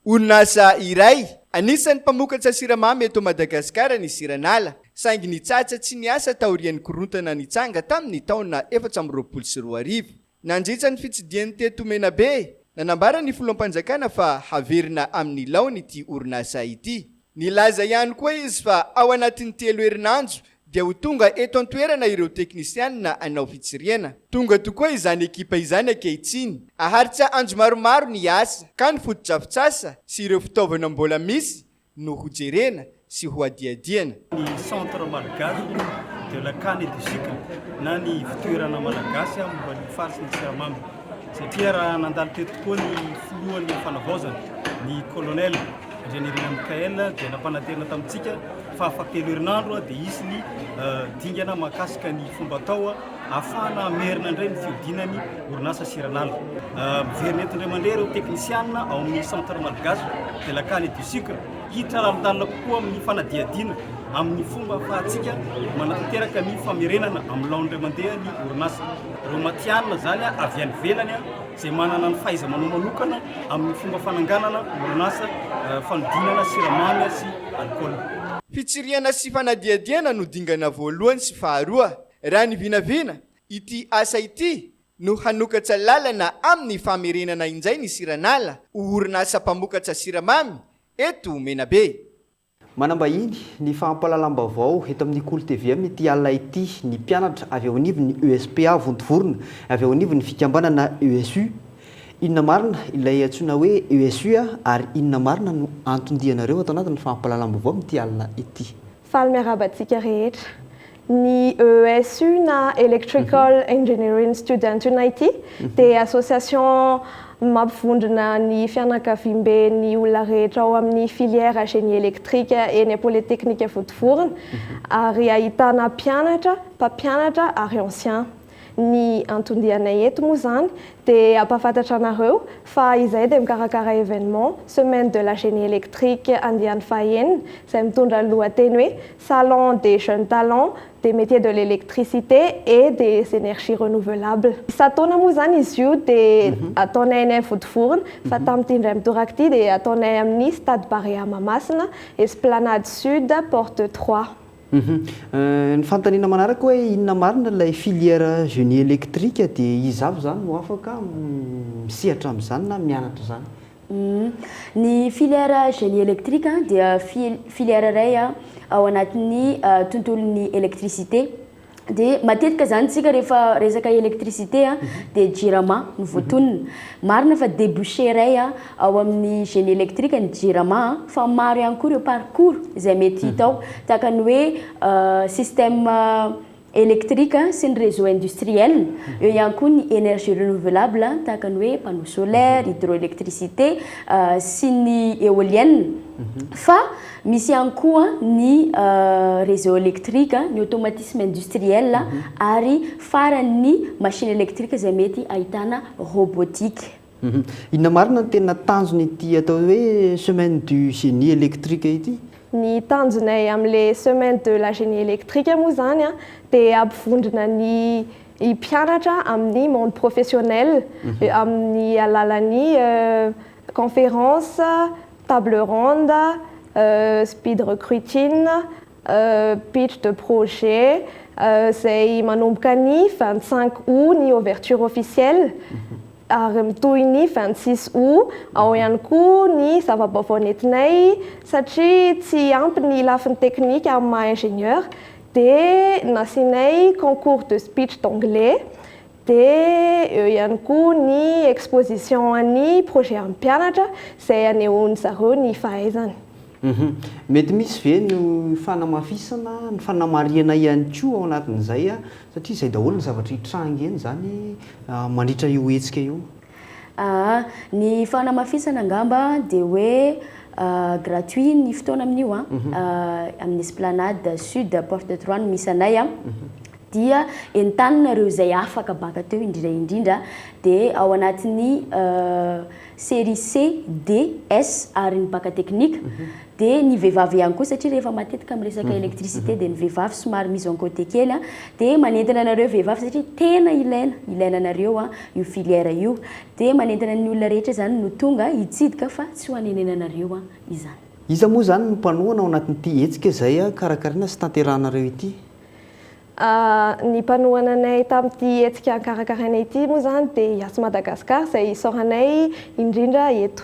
Orinasa iray anisan'ny mpamokatra siramamy eto Madagasikara ny siranala saingy nitsatsa tsy niasa taorian'ny korontana nitsanga tamin'ny taona 2024. Nandritsa ny fitsidian'ny teto Menabe nanambara ny filoham-panjakana fa haverina amin'ny laony ity orinasa ity. Nilaza ihany koa izy fa ao anatin'ny 3 herinandro dia ho tonga eto an-toerana ireo teknisianina anao fitsiriana. Tonga tokoa izany ekipa izany ankehitriny. Aharitra andro maromaro ny asa ka ny foto-drafitrasa sy ireo fitaovana mbola misy no ho jerena sy ho adiadiana. Ny centre malagasy de la canne du sucre na ny fitoerana malagasy momba ny farisy ny siramamy satria raha nandalo teto tokoa ny filohan'ny fanavaozana ny colonel ingénierie Mikael dia nampananterana tamintsika fa afaka 3 herinandro dia isy ny dingana mahakasika ny fomba atao afahana merina indray ny fiodinany orinasa siranala. Miverina eto indray mandeha ireo teknisianina ao amin'ny centre malagasy de la canne du sucre hitra lalindalina kokoa amin'ny fanadiadiana amin'ny fomba fahatsika manatanteraka ny famerenana amin'ny laondray mandeha ny orinasa. Ireo matianina zany avy any velany izay manana ny fahaiza-manao manokana amin'ny fomba fananganana orinasa fanodinana siramamy sy alcool. Fitsiriana sy fanadiadiana no dingana voalohany sy faharoa. Raha ny vinavina ity asa ity no hanokatra lalana amin'ny famerenana injay ny siranala orinasa mpamokatra siramamy eto Menabe. Manambahiny ny fampahalalam-baovao eto amin'ny Kolo TV ity alina ity ny mpianatra avy ao anivon'ny ESPA Vontovorona avy ao anivon'ny fikambanana ESU. Inona marina ilay antsoina hoe ESU ary inona marina no antondianareo atao anatin'ny fampahalalam-baovao ity alina ity. Faly miarabantsika rehetra. Ny ESU na Electrical Engineering Student Unity dia association mampivondrona ny fianakaviam-ben'ny olona rehetra ao amin'ny filière génie électrique eny polytechnique Vontovorona ary ahitana mpianatra, mpampianatra ary ancien. Ny antondianay eto moa zany dia ampahafantatra anareo fa izay dia mikarakara événement semaine de la génie électrique andiany fahaenina izay mitondra ny lohateny hoe salon des jeunes talents des métiers de l'électricité et des énergies renouvelables. Isataona moa zany izy io dia ataonay any Vontovorona fa tamin'ity indray mitoraka ity dia ataonay amin'ny stade Barea Mahamasina, Esplanade Sud, porte 3. Ny fantanina manaraka hoe inona marina ilay filière génie électrique dia izy avy zany no afaka misehatra amin'izany na mianatra zany. Ny filière génie électrique dia filière ray ao anatin'ny tontolon'ny électricité. Dia matetika zany tsika rehefa resaka électricité dia jirama no voatonona. Marina fa débouché ray ao amin'ny génie électrique ny jirama fa maro ihany koa ireo parcours izay mety hita ao tahaka ny hoe système électrique sy ny réseau industriel. Eo ihany koa ny énergie renouvelable tahaka ny hoe panneau solaire, hydroélectricité sy ny éolienne. Fa misy ihany koa ny réseau électrique, ny automatisme industriel ary faran'ny machine électrique izay mety ahitana robotique. Inona marina ny tena tanjony ity atao hoe semaine du génie électrique ity? Ny tanjonay amin'ilay semaine de la génie électrique moa zany dia ampifondrina ny mpianatra amin'ny monde professionnel, amin'ny alalan'ny conférence, table ronde, speed recruiting, pitch de projet, izay manomboka ny 25 août ny ouverture officielle ary mitohy ny 26 août. Ao ihany koa ny zava-baovao nentinay satria tsy ampy ny lafiny teknika amin'ny maha ingénieur dia nasianay concours de speech d'anglais. Dia eo ihany koa ny exposition an'ny projet amin'ny mpianatra izay anehoany zareo ny fahaizany. Mety misy ve ny fanamafisana, ny fanamariana ihany koa ao anatin'izay satria izay daholo ny zavatra hitranga eny zany mandritra io hetsika io? Ny fanamafisana angamba dia hoe gratuit ny fotoana amin'io amin'ny esplanade sud porte 3 no misy anay dia entanina ireo izay afaka baka teo indrindra dia ao anatin'ny série C, D, S ary ny baka teknika. Dia ny vehivavy ihany koa satria rehefa matetika amin'ny resaka électricité dia ny vehivavy somary mise en côté kely dia manentana anareo vehivavy satria tena ilaina anareo io filière io. Dia manentana ny olona rehetra zany no tonga hitsidika fa tsy ho anenenanareo izany. Iza moa zany no mpanohana ao anatin'ity hetsika izay karakaraina sy tanterahanareo ity? Ny mpanohana anay tamin'ity hetsika karakaraina ity moa zany dia Iasy Madagasikara izay isaoranay indrindra eto.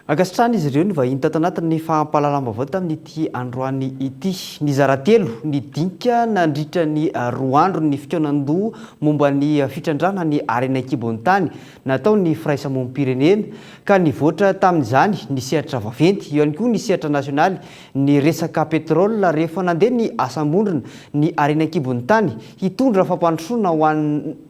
Akasitrany izy ireo ny vahiny tato anatin'ny fahampahalalam-baovao tamin'ity androany ity. Ny zaratelo ny dinika nandritra ny 2 andro ny fitoanan-doha momba ny fitrandrana ny harena kibon'ny tany natao ny firaisamonim-pirenena ka nivoatra tamin'izany ny sehatra vaventy eo ihany koa ny sehatra nasionaly ny resaka pétrole rehefa nandeha ny asam-bondrona ny harena kibon'ny tany hitondra fampandrosoana ho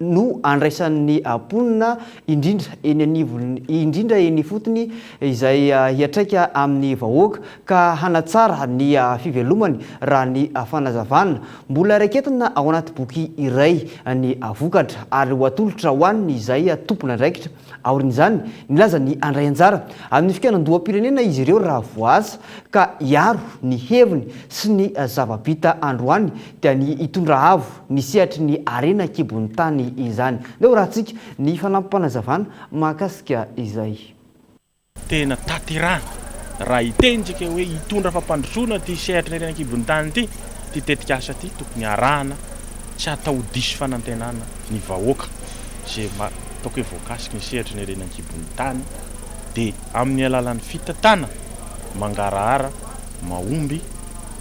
no andraisan'ny ponina indrindra eny fotony izay hiatraika amin'ny vahoaka ka hanatsara ny fivelomany raha ny fanazavana. Mbola raiketina ao anaty boky iray ny vokatra ary ho atolotra ho an'ny izay tompona andraikitra. Aorin'izany nilaza ny andray anjara amin'ny fikianan-doham-pirenena izy ireo raha voasa ka hiaro ny heviny sy ny zava-bita androany dia ny hitondra avo ny sehatry ny harena kibon'ny tany izany. Leo rahantsika ny fanampim-panazavana mahakasika izay. Tena taterana raha hitenjika hoe hitondra fampandrosoana ty sehatry ny harena kibon'ny tany ty tetikasa ty tokony arahana tsy atao diso fanantenana ny vahoaka zay ataoko hoe voakasiky ny sehatry ny harena kibon'ny tany dia amin'ny alalan'ny fitatana mangarahara mahomby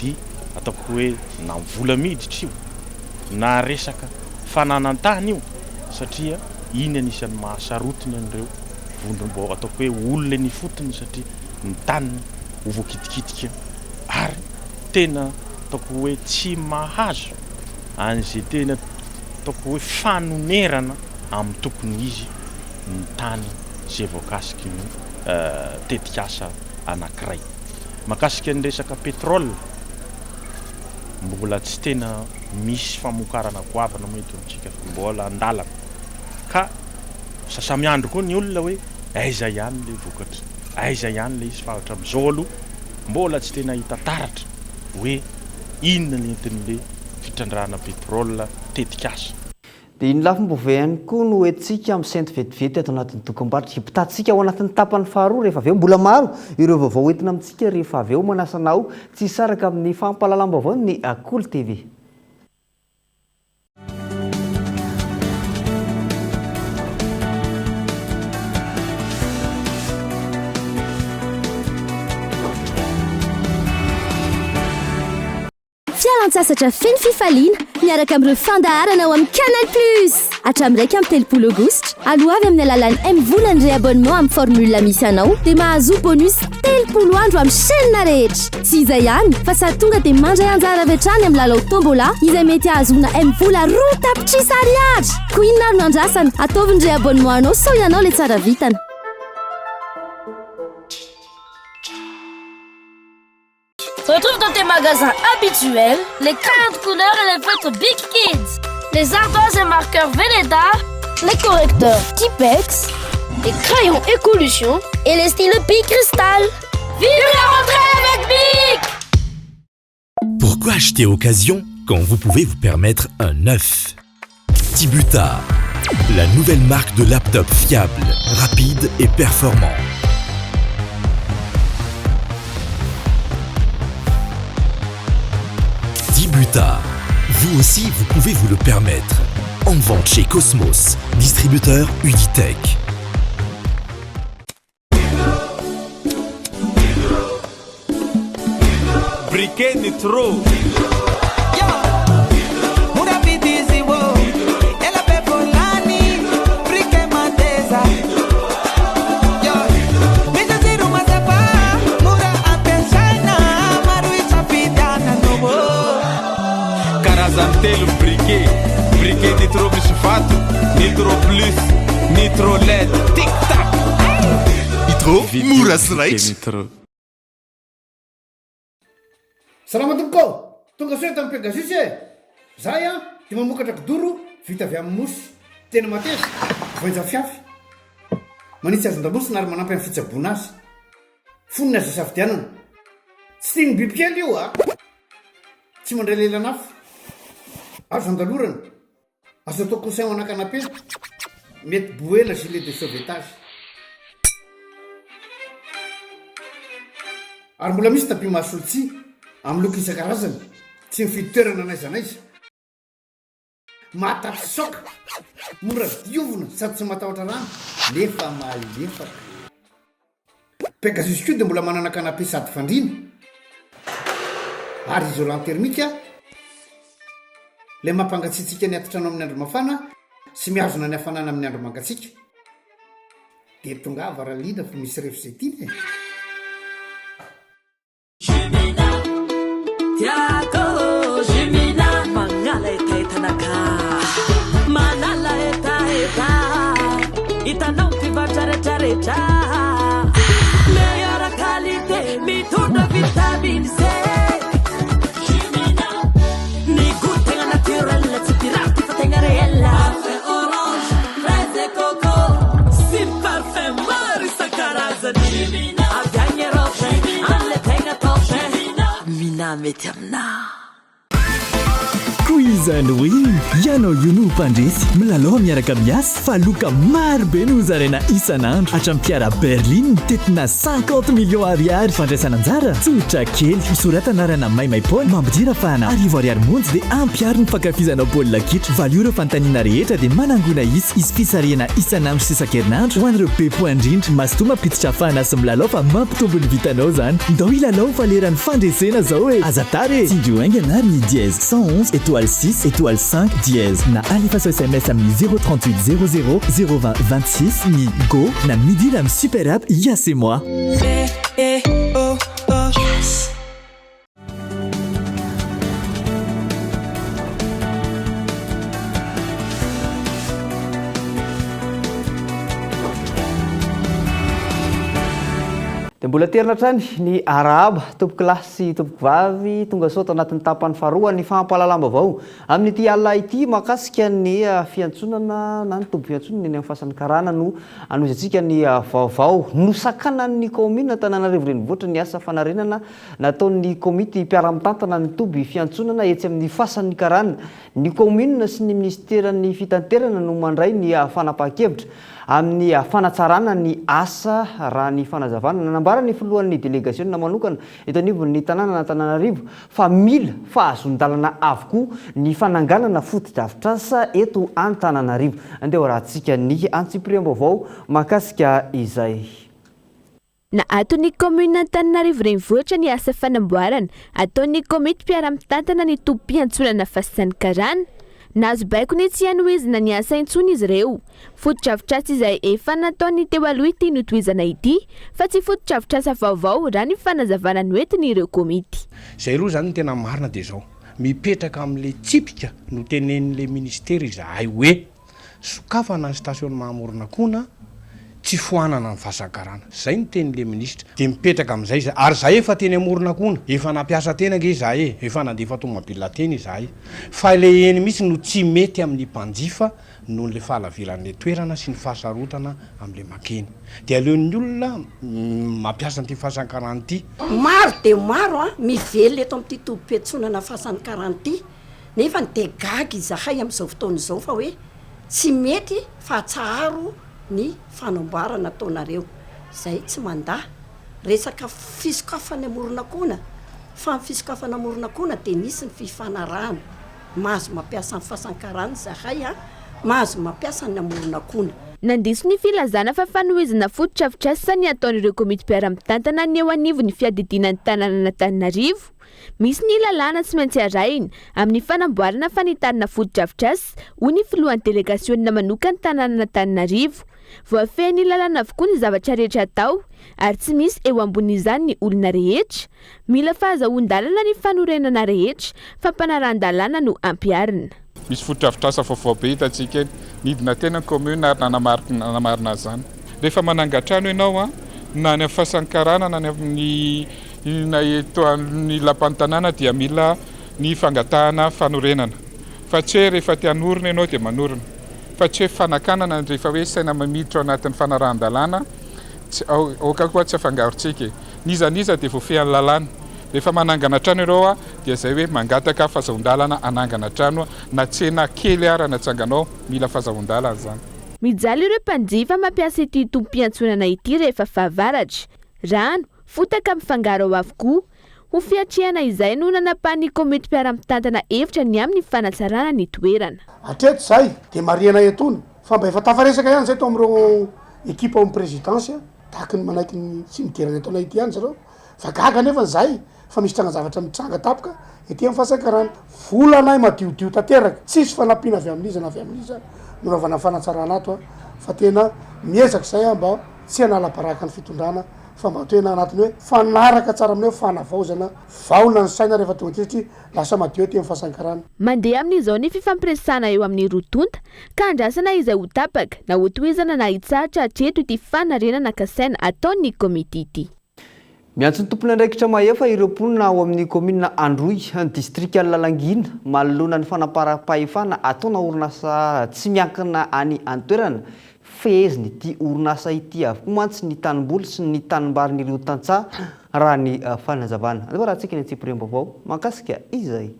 dia ataoko hoe na vola miditra io na resaka fananan-tany io satria iny anisan'ny mahasarotiny an'ireo vondrom-bao ataoko hoe olona ny fotony satria ny taniny ho voakitikitika ary tena ataoko hoe tsy mahazo an'izay tena ataoko hoe fanonerana amin'ny tokony izy ny tany zay voakasiky ny tetikasa anankiray. Mahakasika ny resaka pétrole mbola tsy tena misy famokarana goavana mety amintsika mbola andalana ka sasamiandro koa ny olona hoe aiza ihany le vokatra, aiza ihany le izy fahatra amin'izao aloha mbola tsy tena hita taratra hoe inona ny entin'le fitrandrana pétrole tetikasa. Dia iny lafim-bovay ihany koa no entsika amin'ny sainty vetivety ato anatin'ny dokam-barotra hipitatsika ao anatin'ny tapany faharoa rehefa avy eo mbola maro ireo vaovao entina amintsika rehefa avy eo manasanao tsy saraka amin'ny fampahalalam-baovao ny Cool TV. fialan-tsasatra feno fifaliana miaraka amin'ireo fandaharana ao amin'ny Canal Plus. Hatramin'iraika amin'ny 30 aogositra, alohavy amin'ny alalan'ny M-volana indray abonnement amin'ny formule misy anao dia mahazo bonus 30 andro amin'ny chaîne rehetra. Tsy izay ihany, fa sady tonga dia mandray anjara avy hatrany amin'ny lalao tombola izay mety ahazona M-vola roa tapitrisa ariary. Koa inona ary no andrasana? Ataovy indray abonnement anao sao ianao ilay tsara vitana. Retrouve dans tes magasins habituels les crayons de couleur et les feutres Big Kids, les ardoises et marqueurs Velleda, les correcteurs Tipex, les crayons Écolution et les stylos Big Crystal. Vive la rentrée avec Big! Pourquoi acheter occasion quand vous pouvez vous permettre un neuf? Tibuta, la nouvelle marque de laptop fiable, rapide et performant. Tibuta, vous aussi vous pouvez vous le permettre. En vente chez Cosmos, distributeur Uditech. Briquet Nitro. Telo briquet Nitro bichifato, Nitro Plus, Nitro LED, tic-tac. Nitro, mura straight. Salama tompoko, tonga soa tamin'ny Pegasus e. Zahay dia mamokatra kidoro vita avy amin'ny mosy. Tena mateza, voenja fiafy. Manitsy azon-damosina ary manampy amin'ny fitsaboana azy. Fonina azy safidianana. Tsy tiany bibikely io tsy mandray lelanafo. Azo andalorana, azo atao coussin ao anakanapé, mety boela gilet de sauvetage. Ary mbola misy tapis mahasolo-tsihy amin'ny loko isan-karazany, tsy mifidy toerana n'aiza n'aiza. Mahatapy saoka, mora diovina sady tsy matahotra rano, nefa malefaka. Pegasus koa dia mbola manana canapé sady fandriana, ary isolant thermique le mampangatsiatsika ny atotrano amin'ny andro mafana sy mihazona ny hafanana amin'ny andro mangatsiaka. Dia tonga varaliana fa misy refizety. Jimina, tiako Jimina, mangala etaitanaka, manala etaeta, itanao tivatraretraretra, meilleure qualité, mitondra vitamine C. Caffè orange, fraise coco, si parfum marisa karazany. Avy roche, alle tegna toshe, mina mety amina. Quiz and win. Ianao io no mpandresy milalao miaraka miasa fa loka maro be no zarena isan'andro hatramin'ny Piara Berlin tetina 50 millions ariary fandraisana anjara tsotra kely misorata anarana Maimaipaul mampidira fana arivo ariary monjy dia ampiary ny fankafizanao baolina kitra valio ireo fantaniana rehetra dia manangona izy fisarihana isan'andro sy isan-kerinandro ho an'ireo be poindrindry masitoma pititra fana sy milalao fa mampitombo ny vitanao zany ndao ilalao fa leran'ny fandresena zao hoe azatare tsindrio aingana ny dièse 111 étoile 6 étoile 5 dièse na alefaso SMS amin'ny 038 00 020 26 ni go na midira amin'ny super app Yes et moi. Yes. dia mbola terina trany ny araba tompoko lahy sy tompoko vavy tonga sao tanatin'ny tapany faharoa ny fahampalalambavao amin'ity alina ity mahakasika ny fiantsonana na ny tombo fiantsonana eny amin'ny fasan'ny karana no anozy ny vaovao nosakanan'ny komina Antananarivo renivohitra ny asa fanarenana nataon'ny komity mpiara-mitantana ny tomby fiantsonana etsy amin'ny fasan'ny karana ny komina sy ny ministeran'ny fitanterana no mandray ny fanapahan-kevitra amin'ny fanatsarana ny asa raha ny fanazavana nanambara ny filohan'ny délégation manokana eto anivon'ny tanàna Antananarivo fa mila fahazon-dalana avokoa ny fananganana foto-drafitrasa eto Antananarivo. Andeha rahantsika ny antsipriam-baovao mahakasika izay. na ataon'ny commune Antananarivo renivohitra ny asa fanamboarana ataon'ny komity mpiara-mitantana ny tompo-piantsonana Fasan'ny Karana. Nazo baiko ny tsy hanohizana ny asa intsony izy ireo. Foto-drafitrasa izay efa nataony teo aloha ity notohizana ity fa tsy foto-drafitrasa vaovao raha ny fanazavana noentiny ireo komity. Zay roa zany tena marina dia zao mipetraka amin'le tsipika no tenen'le ministera izahay hoe sokafana ny stationnement Moronakona tsy foanana ny fahasankarana. Zay ny tenin'le ministra dia mipetraka amin'izay izy ary zahay efa teny Moronakona efa nampiasa tena nge izahay efa nandefa tomobila teny izahay fa le eny mihitsy no tsy mety amin'ny mpanjifa noho le fahalaviran'le toerana sy ny fahasarotana amin'le makeny dia aleon'ny olona mampiasa an'ity fahasankarana ity. Maro dia maro mively eto amin'ity tompo-piantsonana Fasan'ny ity nefa ny dia gaga izahay amin'izao fotoana izao fa hoe tsy mety fa tsaharo ny fanamboarana ataonareo. Zay tsy mandaha resaka fisokafana Moronakona fa ny fisokafana Moronakona dia nisy ny fifanarahana mahazo mampiasa ny Fasan'ny zahay mahazo mampiasa ny Moronakona. Nandiso ny filazana fa fanohizana foto-drafitrasa ny ataon'ireo komity mpiara-mitantana ny eo anivon'ny fiadidinan'ny tanàna Antananarivo. Misy ny lalàna tsy maintsy arahina amin'ny fanamboarana fanitarana foto-drafitrasa ho ny filohan'ny delegasionina manokana tanàna Antananarivo. Voafehy ny lalàna avokoa ny zavatra rehetra atao ary tsy misy eo ambon'izany ny olona rehetra. Mila fahazahoan-dalana ny fanorenana rehetra fa mpanarahan-dalàna no ampiarina. Misy foto-drafitrasa vaovao be hitantsika nidina tena commune ary nanamarina zany. Rehefa manangatrano ianao na ny Fasan'ny Karana na ny eto amin'ny lapan'ny tanàna dia mila ny fangatahana fanorenana. Fa tsy hoe rehefa te hanorina ianao dia manorina. Fa tsy hoe fanakanana rehefa hoe saina mamiditra anatin'ny fanarahan-dalàna oka koa tsy afangarontsika. Nizaniza dia voafehan'ny lalàna. Rehefa manangana trano ianao dia zay hoe mangataka fahazahon-dalana anangana trano na tsena kely ara natsanganao mila fahazahon-dalana zany. Mijaly ireo mpanjifa mampiasa ity tompo-piantsonana ity rehefa fahavaratra. Rano fotaka mifangaro ao avokoa. Ho fiatrihana izay no nanapahan'ny komity mpiara-mitantana hevitra ny amin'ny fanatsarana ny toerana. Hatreto zay dia mariana etony fa mba efa tafaresaka ihany zay to amin'ireo ekipa ao amin'ny présidence tahaka ny manaiky ny tsy migerana ataonay ity ihany zareo fa gaga nefa zay fa misy tranga zavatra mitsanga tapaka ety amin'ny Fasan'ny volanay madiodio tanteraka tsisy fanampiana avy amin'izy na avy amin'izy noravana fanatsarana ato fa tena miezaka zay mba tsy hanala-paraka ny fitondrana fa mba toena anatiny hoe fanaraka tsara amin'io fanavaozana vaona ny saina rehefa tonga satria lasa madio ety amin'ny Fasan'ny. Mandeha amin'izao ny fifampiresana eo amin'ny rotonta ka andrasana izay ho tapaka na ho tohizana na hitsahatra hatreto ity fanarenana kasaina ataon'ny komity ity. Miantso ny tompony andraikitra mahefa ireo mponina ao amin'ny commune Androy ny distrika Lalangina manoloana ny fanaparam-pahefana ataona orinasa tsy miankina any an-toerana feheziny ity orinasa ity avokoa mantsy ny tanimboly sy ny tanimbarin'ireo tantsaha raha ny fanazavana. Raha antsika ny antsipirem-baovao makasika izay.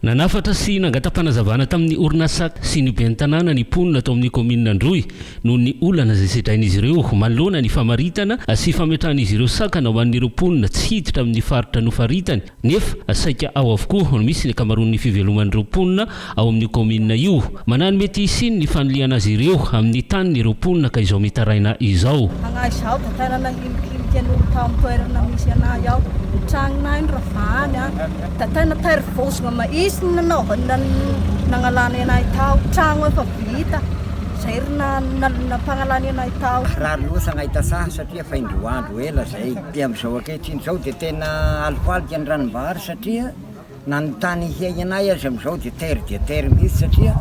Nanafatra sy nangatam-panazavana tamin'ny orinasa sy ny ben'ny tanàna ny mponina atao amin'ny commune Androy noho ny olana izay sedrain'izy ireo manoloana ny famaritana sy fametrahan'izy ireo sakana ho an'ireo mponina tsy hiditra amin'ny faritra nofaritany nefa saika ao avokoa misy ny akamaroan'ny fiveloman'ireo mponina ao amin'ny commune io manano mety isiny ny fanoliana azy ireo amin'ny tanin'ireo mponina ka izao mitaraina izao. Izao tantarana limikiliky an'olo tamin'ny toerana misy anahy ao tranonay ny ravany da tena terivosina maisy nanaovana nangalany anay tao trano efa vita zay ry nampangalany anay tao. Raha losa gnahitasaha satria fa indroandro ela zay dia amin'izao ankehitriny zao dia tena alifalika ny ranombary satria na ny tany hiainanay azy amin'izao dia tery mihitsy satria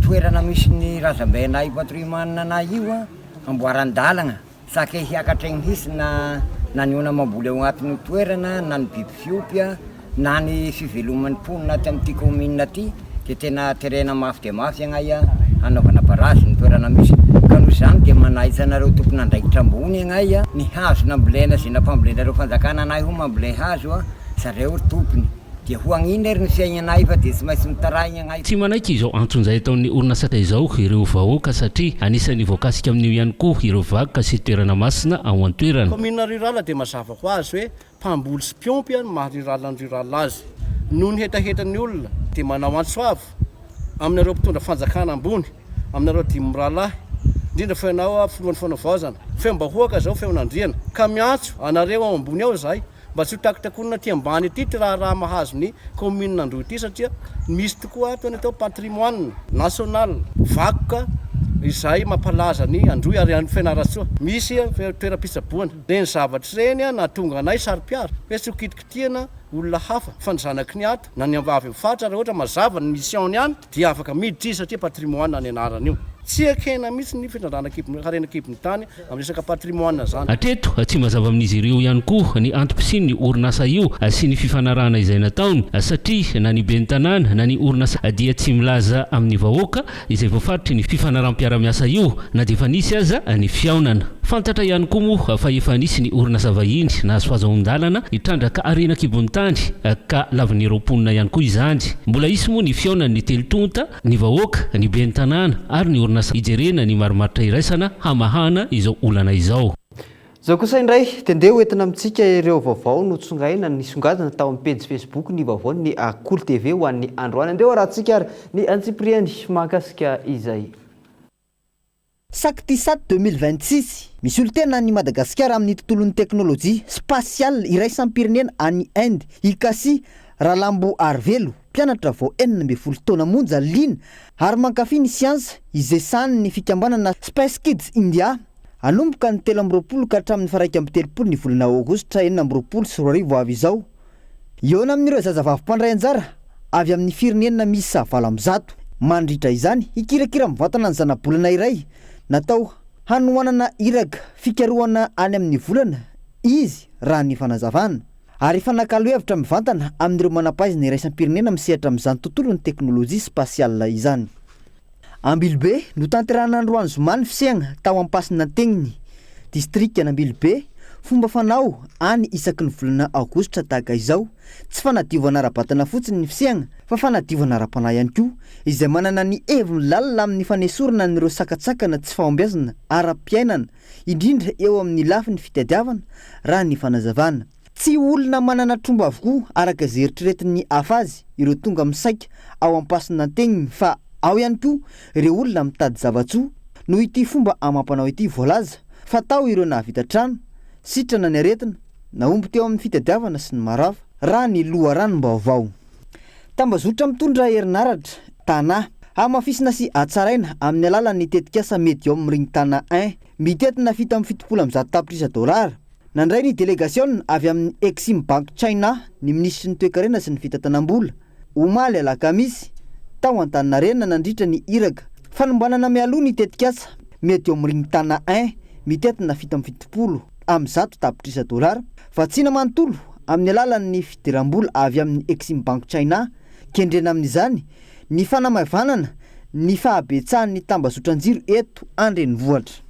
toerana misy ny razambe anay patrimoine anay io amboaran-dalagna sake hiakatra iny mihitsy na ny ona mamboly ao agnatin'ny toerana na ny biby fiopy na ny fiveloman'ny mponina aty amin'ity commune aty dia tena terena mafy dia mafy agnay anaovana parazy ny toerana misy ka noho izany dia manaiza anareo tompony andraikitra ambony agnay ny hazo nambolena zay nampambolenareo fanjakana anay ho mambole hazo zareo ry tompony dia ho agnina ery ny fiainanay fa dia tsy maintsy mitaraigna agnay. Tsy manaiky izao anton'izay ataon'ny orinasa izao ireo vahoaka satria anisany voakasika amin'io ihany koa ireo vakoka sy toerana masina ao an-toerana. Commune rurale dia mazava ho azy hoe mpamboly sy mpiômpy maha-rurale ny rurale azy noho ny hetahetan'ny olona dia manao antsoavo aminareo mpitondra fanjakana ambony aminareo dimy miralahy indrindra feonao filohan'ny fanavaozana feombahoaka zao feonandriana ka miantso anareo ao ambony ao zahay mba tsy hotakitakonina ty ambany aty ty raha mahazo ny commune Androy ity satria misy tokoa toany atao patrimoine national vakoka izay mampalaza ny Androy ary any fianarantsoa misy toeram-pitsaboana reny zavatry reny na tonga anay sary-piara hoe tsy hokitikitiana olona hafa fa ny zanaky ny ato na ny ambavy mifatra raha ohatra mazava ny mission any dia afaka miditra izy satria patrimoine any anarany io tsy akena mihitsy ny fitandrana-harena-kibony tany amin'ny resaka patrimoine zany atreto tsy mazava amin'izy ireo ihany koa ny antom-pisiny ny orinasa io sy ny fifanarahana izay nataony satria na ny ben'ny tanàna na ny orinasa dia tsy milaza amin'ny vahoaka izay voafaritry ny fifanarahanm-piaramiasa io na dia efa nisy aza ny fiaonana fantatra ihany koa moa fa efa nisy ny orinasa vahiny na azo fahazahon-dalana hitrandraka arena-kibony tany ka lavin'ny roponina ihany koa izany mbola isy moa ny fiaonany ny telotonta ny vahoaka ny ben'ny tanàna ary ny orinasa ijerena ny marimaritra iraisana hamahana izao olana izao zao kosa indray tendeha hoentina amintsika ireo vaovao no tsongaina ny songadina tao amin'ny page Facebook ny vaovao ny Cool TV ho an'ny androany andeha rahantsika ary ny Antsipriany mahakasika izay SACTISAT 2026 misy olotena ny Madagasikara amin'ny tontolon'ny teknôlôjia spasial iraisampirenena any Inde ikasi Ralambo Arvelo mpianatra vao 12 taona monja lina ary mankafy ny siansa izay sany ny fikambanana Space Kids India anomboka ny 13 ka hatramin'ny 1 ny volana Aogositra 2024 avy izao eo na amin'ireo zazavavy mpandray anjara avy amin'ny firenena misy 700 mandritra izany ikirakira mivantana ny zanabolana iray natao hanoanana iraka fikarohana any amin'ny volana izy raha ny fanazavana ary fanakalo hevitra mivantana amin'ireo manampaizina iraisam-pirenena misehatra amin'izany tontolo ny teknôlôjia spasial izany Ambilobe no tanterahana Androany Zomany fisaigna tao ampasina tegniny district Ambilobe fomba fanao any isaky ny volana Aogositra tahaka izao tsy fanadiovana ara-batana fotsiny ny fisaigna fa fanadiovana ara-panahy ihany koa izay manana ny hevo milalina amin'ny fanesorana n'ireo sakatsakana tsy fahombiazana ara-piainana indrindra eo amin'ny lafiny fitadiavana raha ny fanazavana tsy olona manana tromba avokoa araka izay eritreretin'ny afazy ireo tonga misaika ao ampasina tegniny fa ao ihany koa ireo olona mitady zavatsoa no ity fomba amampanao ity voalaza fa tao ireo nahavita trano sitrana ny aretina naomby teo amin'ny fitadiavana sy ny marava raha ny loharanom-baovao tambazotra mitondra herinaratra tana hamafisina sy atsaraina amin'ny alalan'ny tetikasa medium ring tana 1 mitetina fita amin'ny $70 nandray ny délégation avy amin'ny Exim Bank China ny ministry ny toe-karena sy ny fitantanam-bola omaly alakamisy tao Antaninarenina nandritra ny iraka fanombanana mialoha ny tetikasa medium ring tana 1 mitetina fita amin'ny $70 fa tsy namanontolo amin'ny alalan'ny fidiram-bola avy amin'ny Exim Bank China kendrena amin'izany ny fanamavanana ny fahabetsahan'ny tambazotran-jiro eto andrenivohatra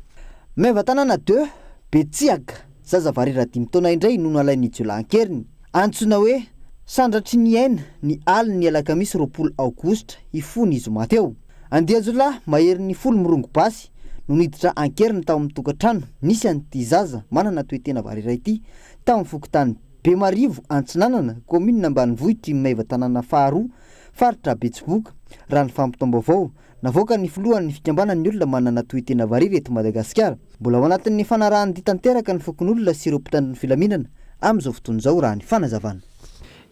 Maivatanana 2 Betsiaka zazavarera 5 taona indray no nalain'ny jiolan-keriny antsoina hoe sandratry ny aina ny aliny alakamisy 20 Aogositra ifony izy mateo andiajola mahery ny folo mirongo basy no niditra ankeriny tao amin'ny tokantrano nisy an'ity zaza manana toe-tena varera ity tao amin'ny fokotany Bemarivo Antsinanana commune Ambanivohitra Maivatanana faharoa faritra Betsiboka raha ny fampitam-baovao navoaka ny filohan'ny fikambanan'ny olona manana toe-tena varera eto Madagasikara mbola ao anatin'ny fanarahany ditanteraka ny fokon'olona sy ireo mpitandro ny filaminana amin'izao fotoana izao raha ny fanazavana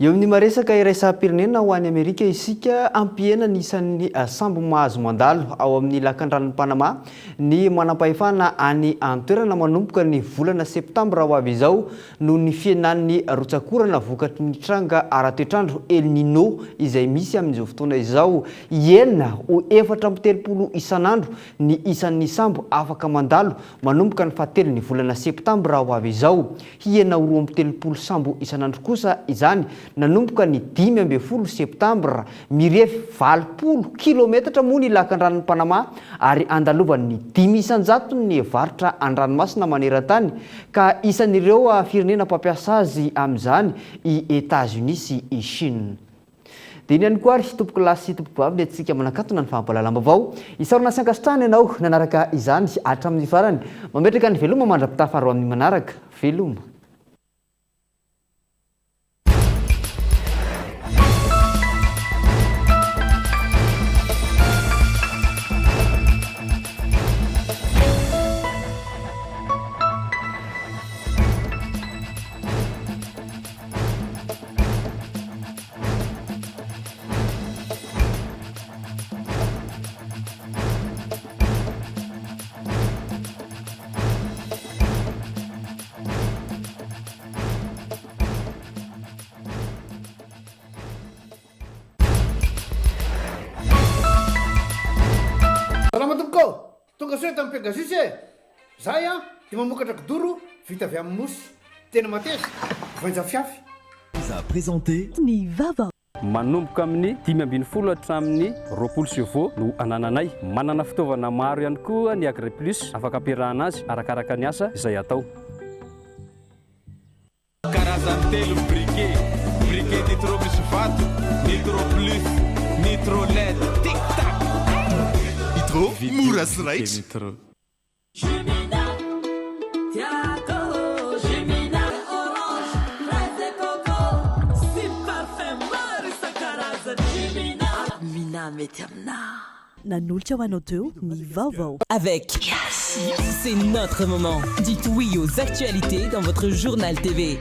eo amin'ny maresaka iraisam-pirenena ho any Amerika isika ampiena ny isan'ny sambo mahazo mandalo ao amin'ny lakan-dranon'ny Panama ny manam-pahefana any antoerana manomboka ny volana septambra ho avy izao no ny fienan'ny rotsakorana vokatry ny tranga ara-toetrandro El Nino izay misy amin'izao fotoana izao 1.30 isanandro ny isan'ny sambo afaka mandalo manomboka ny fahatelo ny volana septambra ho avy izao 1.30 sambo isanandro kosa izany nanomboka ny 5 septambra mirefy 20 kilometatra moa ny lakan-dranon'ny Panama ary andalovan'ny 500 ny varitra an-dranomasina maneran-tany ka isan'ireo firenena mpampiasa azy amin'izany i États-Unis sy i Chine. Dia iny ihany koa ary tompoko lasy sy tompoko vavy antsika manakatona ny fahampalalam-baovao isarona sy ankasitrahany ianao nanaraka izany hatramin'ny farany mametraka ny veloma mandra-pitafa ro amin'ny manaraka veloma. tonga soe tamin'ny pegasus e zahay a de mamokatra kodoro vita avy amin'ny mosy tena mateza voanja fiafy za présenté ny vava manomboka amin'ny 5 hatramin'ny 20 chevaux no anananay manana fitaovana maro ihany koa ny Agri Plus afaka ampiarahana azy arakaraka ny asa izay atao karazany telo briquet briquet nitro misy vato nitro plus nitro led tic tac nitro mora sy raitra nitro Jumina, Tiago, Jumina, Orange, Fraise et Coco, Sim Parfum, Marisa Caraza, Jumina, Mina Metamna. nanolotra ho anao teo ny vaovao. Avec c'est notre moment. Dites oui aux actualités dans votre journal TV.